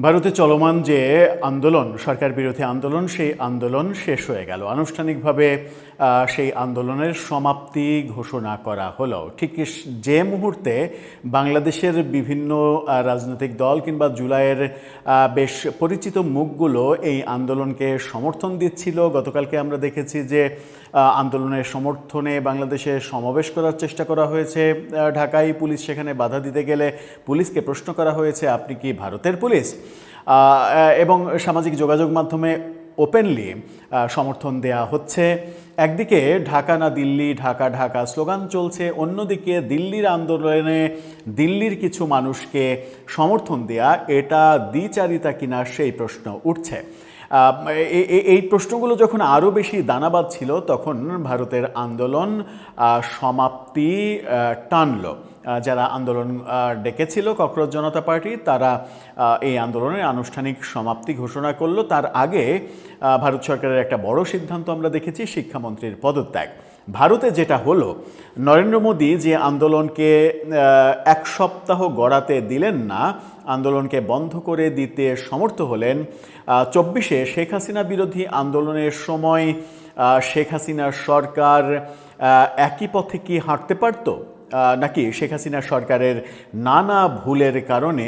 ভারতে চলমান যে আন্দোলন, সরকার বিরোধী আন্দোলন, সেই আন্দোলন শেষ হয়ে গেল। আনুষ্ঠানিকভাবে সেই আন্দোলনের সমাপ্তি ঘোষণা করা হলো। ঠিক যে মুহূর্তে বাংলাদেশের বিভিন্ন রাজনৈতিক দল কিংবা জুলাইয়ের বেশ পরিচিত মুখগুলো এই আন্দোলনকে সমর্থন দিচ্ছিল। গতকালকে আমরা দেখেছি যে আন্দোলনের সমর্থনে বাংলাদেশে সমাবেশ করার চেষ্টা করা হয়েছে ঢাকায়। পুলিশ সেখানে বাধা দিতে গেলে পুলিশকে প্রশ্ন করা হয়েছে, আপনি কি ভারতের পুলিশ? এবং সামাজিক যোগাযোগ মাধ্যমে ওপেনলি সমর্থন দেয়া হচ্ছে। একদিকে ঢাকা না দিল্লি, ঢাকা ঢাকা স্লোগান চলছে, অন্যদিকে দিল্লির আন্দোলনে দিল্লির কিছু মানুষকে সমর্থন দেয়া এটা দ্বিচারিতা কিনা সেই প্রশ্ন উঠছে। এই প্রশ্নগুলো যখন আরও বেশি দানা বাঁধছিল তখন ভারতের আন্দোলন সমাপ্তি টানল। যারা আন্দোলন ডেকেছিল ককরোচ জনতা পার্টি, তারা এই আন্দোলনের আনুষ্ঠানিক সমাপ্তি ঘোষণা করলো। তার আগে ভারত সরকারের একটা বড় সিদ্ধান্ত আমরা দেখেছি, শিক্ষামন্ত্রীর পদত্যাগ। ভারতে যেটা হলো, নরেন্দ্র মোদী যে আন্দোলনকে এক সপ্তাহ গড়াতে দিলেন না, আন্দোলনকে বন্ধ করে দিতে সমর্থ হলেন। 24-এ শেখ হাসিনা বিরোধী আন্দোলনের সময় শেখ হাসিনার সরকার একই পথে কি হাঁটতে পারত, নাকি শেখ হাসিনা সরকারের নানা ভুলের কারণে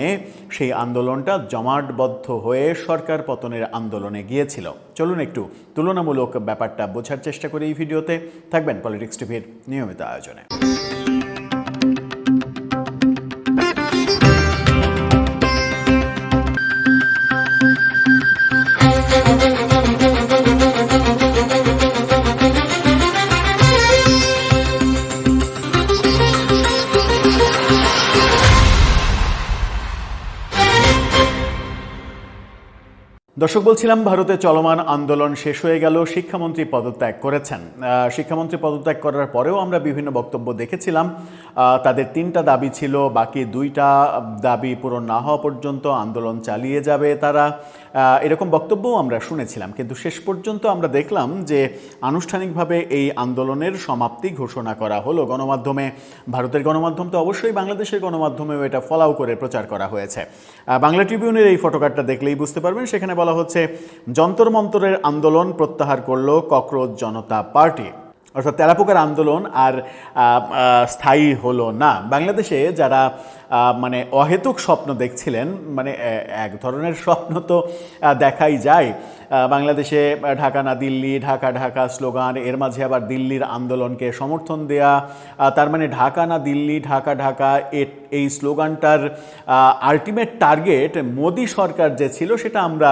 সেই আন্দোলনটা জমাটবদ্ধ হয়ে সরকার পতনের আন্দোলনে গিয়েছিল? চলুন একটু তুলনামূলক ব্যাপারটা বোঝার চেষ্টা করি। এই ভিডিওতে থাকবেন পলিটিক্স টিভির নিয়মিত আয়োজনে। দর্শক, বলছিলাম ভারতে চলমান আন্দোলন শেষ হয়ে গেল, শিক্ষামন্ত্রী পদত্যাগ করেছেন। শিক্ষামন্ত্রী পদত্যাগ করার পরেও আমরা বিভিন্ন বক্তব্য দেখেছিলাম। তাদের 3টা দাবি ছিল, বাকি 2টা দাবি পূরণ না হওয়া পর্যন্ত আন্দোলন চালিয়ে যাবে তারা, এরকম বক্তব্যও আমরা শুনেছিলাম। কিন্তু শেষ পর্যন্ত আমরা দেখলাম যে আনুষ্ঠানিকভাবে এই আন্দোলনের সমাপ্তি ঘোষণা করা হলো গণমাধ্যমে। ভারতের গণমাধ্যম তো অবশ্যই, বাংলাদেশের গণমাধ্যমেও এটা ফলাও করে প্রচার করা হয়েছে। বাংলা ট্রিবিউনের এই ফটোকার্ডটা দেখলেই বুঝতে পারবেন, সেখানে বলা হচ্ছে যন্তর মন্তরের আন্দোলন প্রত্যাহার করলো ককরোচ জনতা পার্টি। অর্থাৎ তেলাপোকার আন্দোলন আর স্থায়ী হলো না। বাংলাদেশে যারা মানে অহেতুক স্বপ্ন দেখছিলেন, মানে এক ধরনের স্বপ্ন তো দেখাই যায়, বাংলাদেশে ঢাকা না দিল্লি, ঢাকা ঢাকা স্লোগান, এর মাঝে আবার দিল্লির আন্দোলনকে সমর্থন দেয়া, তার মানে ঢাকা না দিল্লি, ঢাকা ঢাকা এই স্লোগানটার আলটিমেট টার্গেট মোদি সরকার যে ছিল সেটা আমরা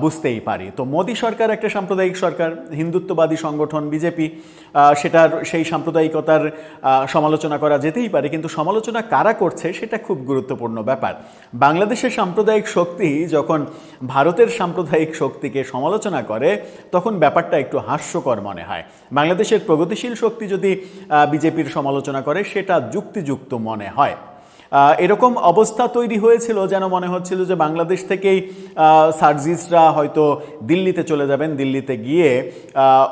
বুঝতেই পারি। তো মোদি সরকার একটা সাম্প্রদায়িক সরকার, হিন্দুত্ববাদী সংগঠন বিজেপি, সেটার সেই সাম্প্রদায়িকতার সমালোচনা করা যেতেই পারে, কিন্তু সমালোচনা কারা করছে সেটা খুব গুরুত্বপূর্ণ ব্যাপার। বাংলাদেশের সাম্প্রদায়িক শক্তি যখন ভারতের সাম্প্রদায়িক শক্তিকে সমালোচনা করে তখন ব্যাপারটা একটু হাস্যকর মনে হয়। বাংলাদেশের প্রগতিশীল শক্তি যদি বিজেপির সমালোচনা করে সেটা যুক্তিযুক্ত মনে হয়। এরকম অবস্থা তৈরি হয়েছিল যেন মনে হচ্ছিল যে বাংলাদেশ থেকেই সার্জিসরা হয়তো দিল্লিতে চলে যাবেন, দিল্লিতে গিয়ে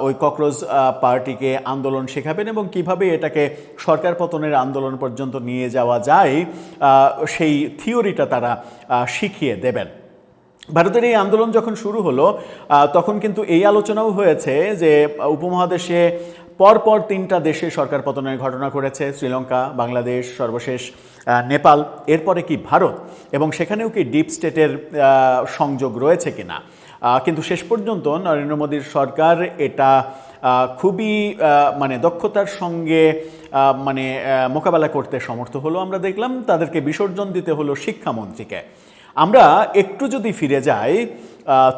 ওই ককরোচ পার্টিকে আন্দোলন শেখাবেন এবং কিভাবে এটাকে সরকার পতনের আন্দোলন পর্যন্ত নিয়ে যাওয়া যায় সেই থিওরিটা তারা শিখিয়ে দেবেন। ভারতের এই আন্দোলন যখন শুরু হলো তখন কিন্তু এই আলোচনাও হয়েছে যে উপমহাদেশে পরপর 3টা দেশে সরকার পতনের ঘটনা ঘটেছে, শ্রীলঙ্কা, বাংলাদেশ, সর্বশেষ নেপাল, এরপরে কি ভারত, এবং সেখানেও কি ডিপ স্টেটের সংযোগ রয়েছে কিনা। কিন্তু শেষ পর্যন্ত নরেন্দ্র মোদীর সরকার এটা খুবই মানে দক্ষতার সঙ্গে মানে মোকাবেলা করতে সমর্থ হলো। আমরা দেখলাম তাদেরকে বিসর্জন দিতে হলো শিক্ষামন্ত্রীকে। আমরা একটু যদি ফিরে যাই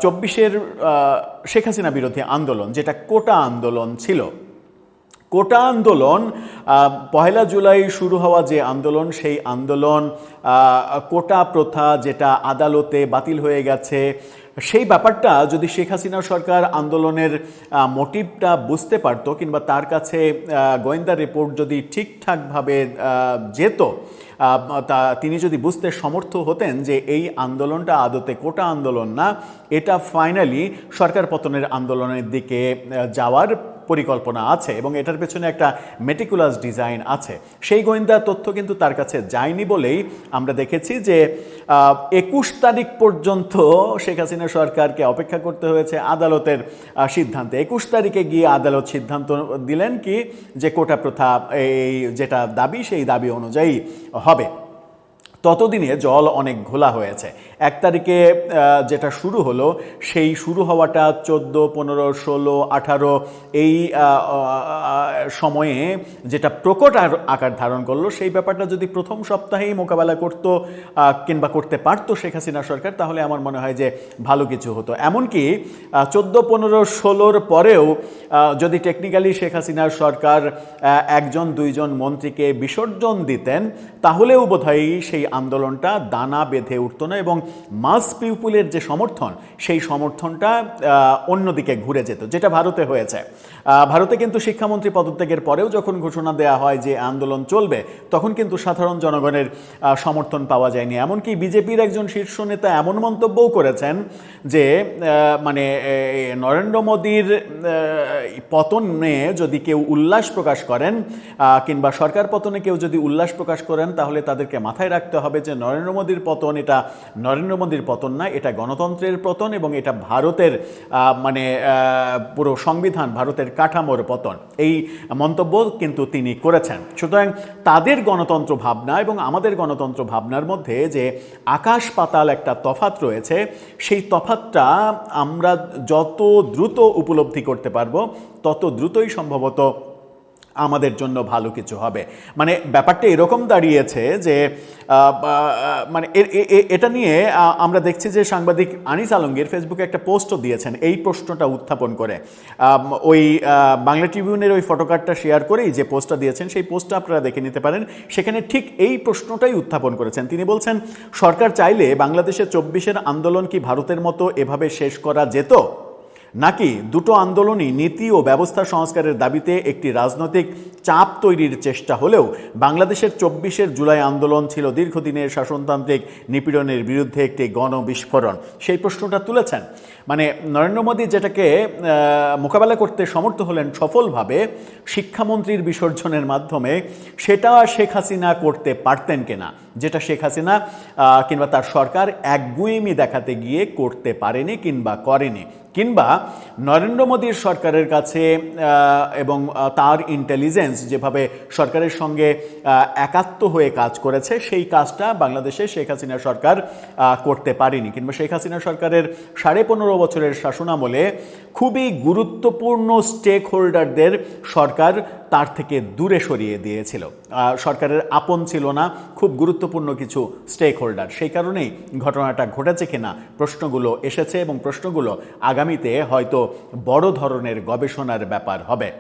24-এর শেখ হাসিনা বিরোধী আন্দোলন, যেটা কোটা আন্দোলন ছিল। কোটা আন্দোলন 1 জুলাই শুরু হওয়া যে আন্দোলন, সেই আন্দোলন কোটা প্রথা যেটা আদালতে বাতিল হয়ে গেছে, সেই ব্যাপারটা যদি শেখ হাসিনা সরকার আন্দোলনের মোটিভটা বুঝতে পারতো কিংবা তার কাছে গোয়েন্দা রিপোর্ট যদি ঠিকঠাকভাবে যেত, তিনি যদি বুঝতে সমর্থ হতেন যে এই আন্দোলনটা আদতে কোটা আন্দোলন না, এটা ফাইনালি সরকার পতনের আন্দোলনের দিকে যাওয়ার পরিকল্পনা আছে এবং এটার পেছনে একটা মেটিকুলাস ডিজাইন আছে। সেই গোয়েন্দা তথ্য কিন্তু তার কাছে যায়নি বলেই আমরা দেখেছি যে 21 তারিখ পর্যন্ত শেখ হাসিনা সরকারকে অপেক্ষা করতে হয়েছে আদালতের সিদ্ধান্তে। 21 তারিখে গিয়ে আদালত সিদ্ধান্ত দিলেন কি যে কোটা প্রথা এই যেটা দাবি সেই দাবি অনুযায়ী হবে। ততদিনে জল অনেক ঘোলা হয়েছে। 1 তারিখে যেটা শুরু হলো সেই শুরু হওয়াটা 14, 15, 16, 18 এই সময়ে যেটা প্রকট আকার ধারণ করলো, সেই ব্যাপারটা যদি প্রথম সপ্তাহেই মোকাবেলা করতো কিংবা করতে পারতো শেখ হাসিনা সরকার, তাহলে আমার মনে হয় যে ভালো কিছু হতো। এমনকি 14, 15, 16 পরেও যদি টেকনিক্যালি শেখ হাসিনার সরকার 1জন 2জন মন্ত্রীকে বিসর্জন দিতেন, তাহলেও বোধহয় সেই আন্দোলনটা দানা বেঁধে উঠত না এবং মাস পিপুলের যে সমর্থন, সেই সমর্থনটা অন্যদিকে ঘুরে যেত, যেটা ভারতে হয়েছে। ভারতে কিন্তু শিক্ষামন্ত্রী পদত্যাগের পরেও যখন ঘোষণা দেওয়া হয় যে আন্দোলন চলবে, তখন কিন্তু সাধারণ জনগণের সমর্থন পাওয়া যায়নি। এমনকি বিজেপির একজন শীর্ষ নেতা এমন মন্তব্যও করেছেন যে মানে নরেন্দ্র মোদীর পতনে যদি কেউ উল্লাস প্রকাশ করেন কিংবা সরকার পতনে কেউ যদি উল্লাস প্রকাশ করেন, তাহলে তাদেরকে মাথায় রাখতে হবে যে নরেন্দ্র মোদীর পতন এটা নরেন্দ্র মোদীর পতন না, এটা গণতন্ত্রের পতন এবং এটা ভারতের মানে পুরো সংবিধান, ভারতের কাঠামোর পতন। এই মন্তব্য কিন্তু তিনি করেছেন। সুতরাং তাদের গণতন্ত্র ভাবনা এবং আমাদের গণতন্ত্র ভাবনার মধ্যে যে আকাশ পাতাল একটা তফাৎ রয়েছে, সেই তফাৎটা আমরা যত দ্রুত উপলব্ধি করতে পারবো, তত দ্রুতই সম্ভবত আমাদের জন্য ভালো কিছু হবে। মানে ব্যাপারটা এরকম দাঁড়িয়েছে যে মানে এটা নিয়ে আমরা দেখছি যে সাংবাদিক আনিস আলমগীর ফেসবুকে একটা পোস্টও দিয়েছেন এই প্রশ্নটা উত্থাপন করে। ওই বাংলা ট্রিবিউনের ওই ফটোকার্ডটা শেয়ার করেই যে পোস্টটা দিয়েছেন, সেই পোস্টটা আপনারা দেখে নিতে পারেন। সেখানে ঠিক এই প্রশ্নটাই উত্থাপন করেছেন। তিনি বলছেন, সরকার চাইলে বাংলাদেশে 24-এর আন্দোলন কি ভারতের মতো এভাবে শেষ করা যেত, নাকি দুটো আন্দোলনই নীতি ও ব্যবস্থা সংস্কারের দাবিতে একটি রাজনৈতিক চাপ তৈরির চেষ্টা হলেও বাংলাদেশের 24-এর জুলাই আন্দোলন ছিল দীর্ঘদিনের শাসনতান্ত্রিক নিপীড়নের বিরুদ্ধে একটি গণবিস্ফোরণ? সেই প্রশ্নটা তুলেছেন। মানে নরেন্দ্র মোদী যেটাকে মোকাবেলা করতে সমর্থ হলেন সফলভাবে শিক্ষামন্ত্রীর বিসর্জনের মাধ্যমে, সেটা শেখ হাসিনা করতে পারতেন কিনা, যেটা শেখ হাসিনা কিংবা তার সরকার একগুঁয়েমি দেখাতে গিয়ে করতে পারেনি কিংবা করেনি, কিংবা নরেন্দ্র মোদীর সরকারের কাছে এবং তার ইন্টেলিজেন্স যেভাবে সরকারের সঙ্গে একাত্ম হয়ে কাজ করেছে, সেই কাজটা বাংলাদেশে শেখ হাসিনা সরকার করতে পারেনি, কিংবা শেখ হাসিনা সরকারের 15.5 বছরের শাসনামলে খুবই গুরুত্বপূর্ণ স্টেক হোল্ডারদের সরকার তার থেকে দূরে সরিয়ে দিয়েছিল। সরকারের আপন ছিল না খুব গুরুত্বপূর্ণ কিছু স্টেক হোল্ডার। সেই কারণেই ঘটনাটা ঘটেছে কিনা প্রশ্নগুলো এসেছে এবং প্রশ্নগুলো আগামীতে হয়তো বড় ধরনের গবেষণার ব্যাপার হবে।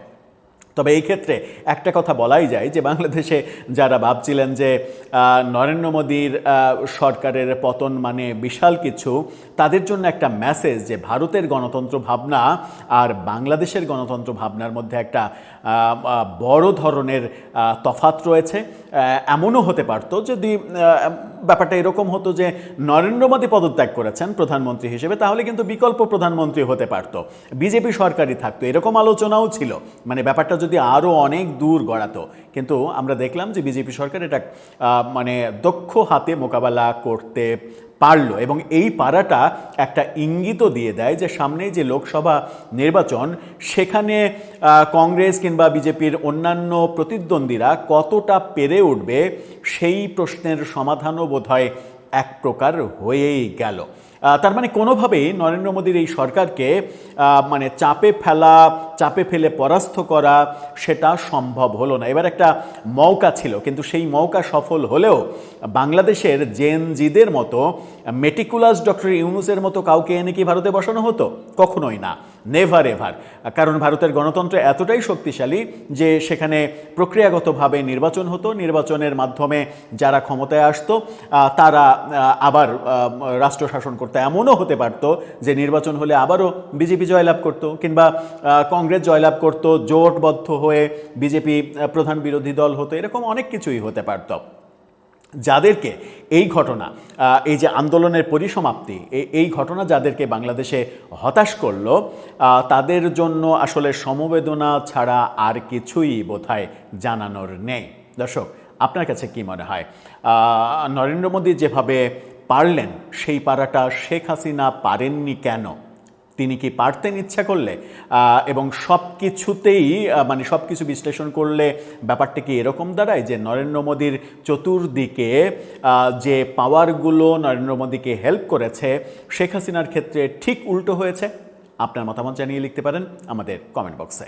তবে এই ক্ষেত্রে একটা কথা বলাই যায় যে বাংলাদেশে যারা ভাবছিলেন যে নরেন্দ্র মোদীর সরকারের পতন মানে বিশাল কিছু, তাদের জন্য একটা মেসেজ যে ভারতের গণতন্ত্র ভাবনা আর বাংলাদেশের গণতন্ত্র ভাবনার মধ্যে একটা বড় ধরনের তফাৎ রয়েছে। এমনও হতে পারত যদি ব্যাপারটা এরকম হতো যে নরেন্দ্র মোদী পদত্যাগ করেছেন প্রধানমন্ত্রী হিসেবে, তাহলে কিন্তু বিকল্প প্রধানমন্ত্রী হতে পারত, বিজেপি সরকারই থাকতো, এরকম আলোচনাও ছিল। মানে ব্যাপারটা যদি আরও অনেক দূর গড়াতো, কিন্তু আমরা দেখলাম যে বিজেপি সরকার এটা মানে দক্ষ হাতে মোকাবেলা করতে পারলো এবং এই পারাটা একটা ইঙ্গিতও দিয়ে দেয় যে সামনে যে লোকসভা নির্বাচন, সেখানে কংগ্রেস কিংবা বিজেপির অন্যান্য প্রতিদ্বন্দ্বীরা কতটা পেরে উঠবে, সেই প্রশ্নের সমাধানও বোধহয় এক প্রকার হয়েই গেল। তার মানে কোনোভাবেই নরেন্দ্র মোদীর এই সরকারকে মানে চাপে ফেলে পরাস্ত করা সেটা সম্ভব হলো না। এবার একটা মৌকা ছিল, কিন্তু সেই মৌকা সফল হলেও বাংলাদেশের জেনজিদের মতো মেটিকুলাস ডক্টর ইউনূসের মতো কাউকে এনে কি ভারতে বসানো হতো? কখনোই না, নেভার এভার। কারণ ভারতের গণতন্ত্র এতটাই শক্তিশালী যে সেখানে প্রক্রিয়াগতভাবে নির্বাচন হতো, নির্বাচনের মাধ্যমে যারা ক্ষমতায় আসতো তারা আবার রাষ্ট্র শাসন করতো। এমনও হতে পারত যে নির্বাচন হলে আবারও বিজেপি জয়লাভ করত কিংবা কংগ্রেস জয়লাভ করত, জোটবদ্ধ হয়ে বিজেপি প্রধান বিরোধী দল হতো, এরকম অনেক কিছুই হতে পারত। যাদেরকে এই ঘটনা, এই যে আন্দোলনের পরিসমাপ্তি, এই ঘটনা যাদেরকে বাংলাদেশে হতাশ করলো, তাদের জন্য আসলে সমবেদনা ছাড়া আর কিছুই বোধহয় জানানোর নেই। দর্শক, আপনার কাছে কি মনে হয়, নরেন্দ্র মোদী যেভাবে পারলেন সেই পারাটা শেখ হাসিনা পারেননি কেন? তিনি কি পারতেন ইচ্ছা করলে? এবং সব কিছুতেই মানে সব কিছু বিশ্লেষণ করলে ব্যাপারটা কি এরকম দাঁড়ায় যে নরেন্দ্র মোদীর চতুর্দিকে যে পাওয়ারগুলো নরেন্দ্র মোদীকে হেল্প করেছে, শেখ হাসিনার ক্ষেত্রে ঠিক উল্টো হয়েছে? আপনার মতামত জানিয়ে লিখতে পারেন আমাদের কমেন্ট বক্সে।